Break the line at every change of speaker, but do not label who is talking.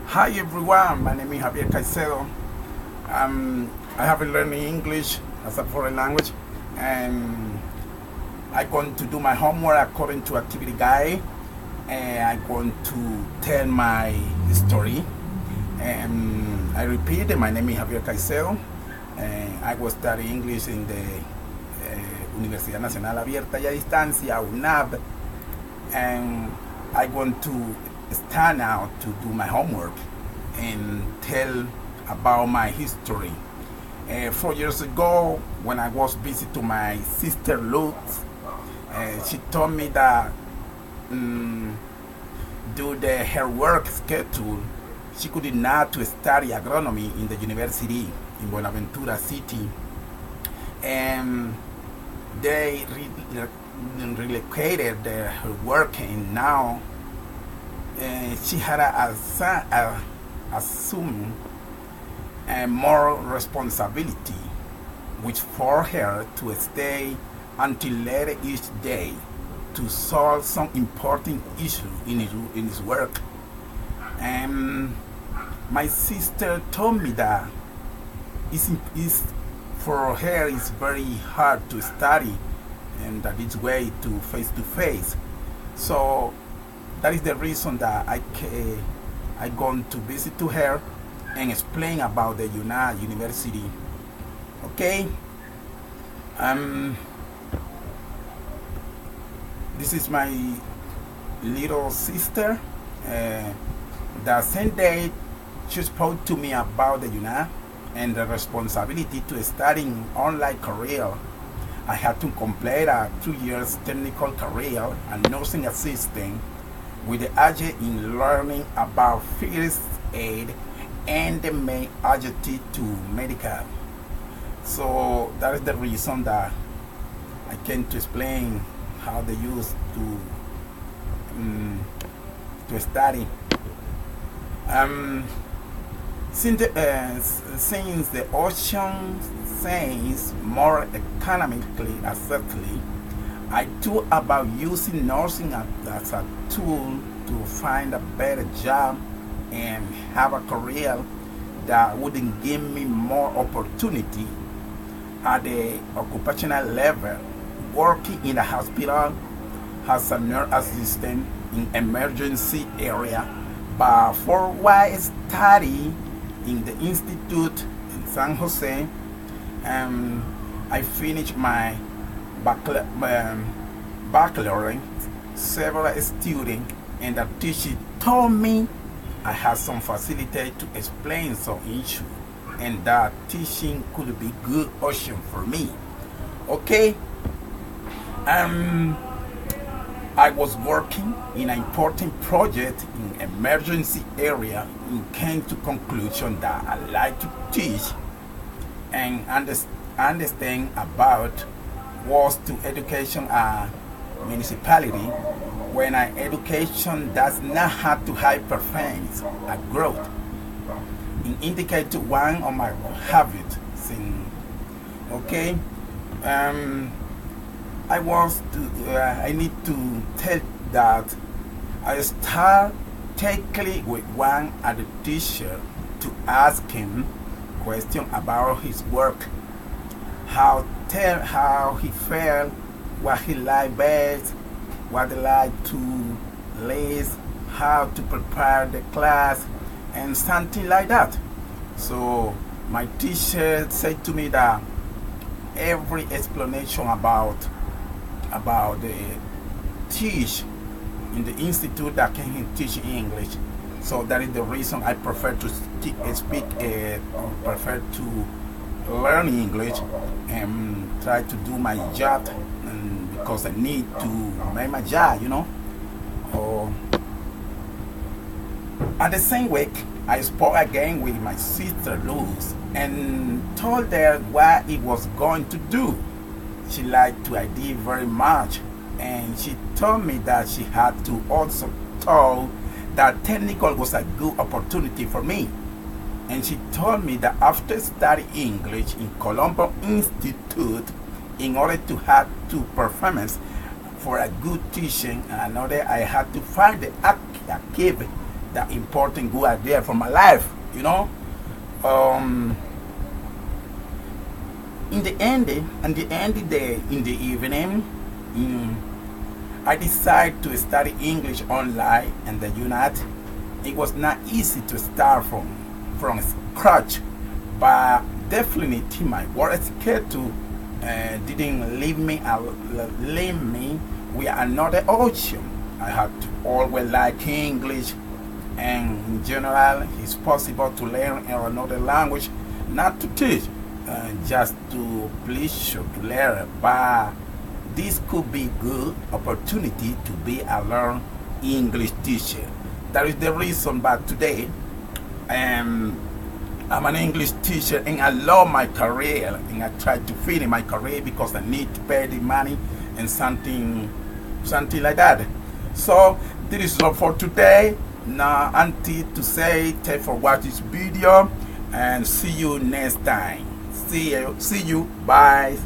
Hi everyone, my name is Javier Caicedo. I have been learning English as a foreign language, and I'm going to do my homework according to activity guide, and I'm going to tell my story. And I repeat, my name is Javier Caicedo, and I was studying English in the Universidad Nacional Abierta y a Distancia, UNAB, and I want to stand out to do my homework and tell about my history. 4 years ago, when I was visit to my sister Luz, she told me that due to her work schedule, she could not to study agronomy in the university in Buenaventura City, and they relocated her work, and now she had assumed more responsibility, which forced her to stay until later each day to solve some important issue in his work. And my sister told me that for her it's very hard to study, and that it's way to face. So that is the reason that I gone to visit to her and explain about the University. Okay. This is my little sister. The same day she spoke to me about the and the responsibility to studying online career. I had to complete a 2 years technical career and nursing assistant with the aim in learning about first aid and the main adjective to medical. So that is the reason that I came to explain how they used to study. Since the ocean seems more economically acceptably, I thought about using nursing as a tool to find a better job and have a career that would give me more opportunity at the occupational level, working in a hospital as a nurse assistant in emergency area. But for why study in the institute in San Jose, I finished my baccalaureate. Several students and the teacher told me I had some facility to explain some issue, and that teaching could be good option for me. Okay. I was working in an important project in emergency area and came to conclusion that I like to teach and understand about was to education municipality when an education does not have to high performance a growth. It indicate to one of my habits. Okay. I need to tell that I start taking with one at the teacher to ask him question about his work, how he felt, what he liked best, what he liked to least, how to prepare the class, and something like that. So my teacher said to me that every explanation about the teach in the institute that can teach English. So that is the reason I prefer to prefer to learn English and try to do my job, because I need to make my job. At the same week, I spoke again with my sister Luz and told her what it was going to do. She liked the idea very much, and she told me that she had to also told that technical was a good opportunity for me. And she told me that after studying English in Colombo Institute, in order to have two performance for a good teaching, another I had to find the active that important good idea for my life, in the end, in the evening, I decided to study English online in the United. It was not easy to start from scratch, but definitely my work schedule didn't leave me with another option. I had to always like English, and in general, it's possible to learn another language, not to teach, just to pleasure to learn. But this could be good opportunity to be a learn English teacher. That is the reason. But today, I'm an English teacher, and I love my career, and I try to finish my career because I need to pay the money and something like that. So this is all for today. Now, until to say, thanks for watching this video, and see you next time. See you. Bye.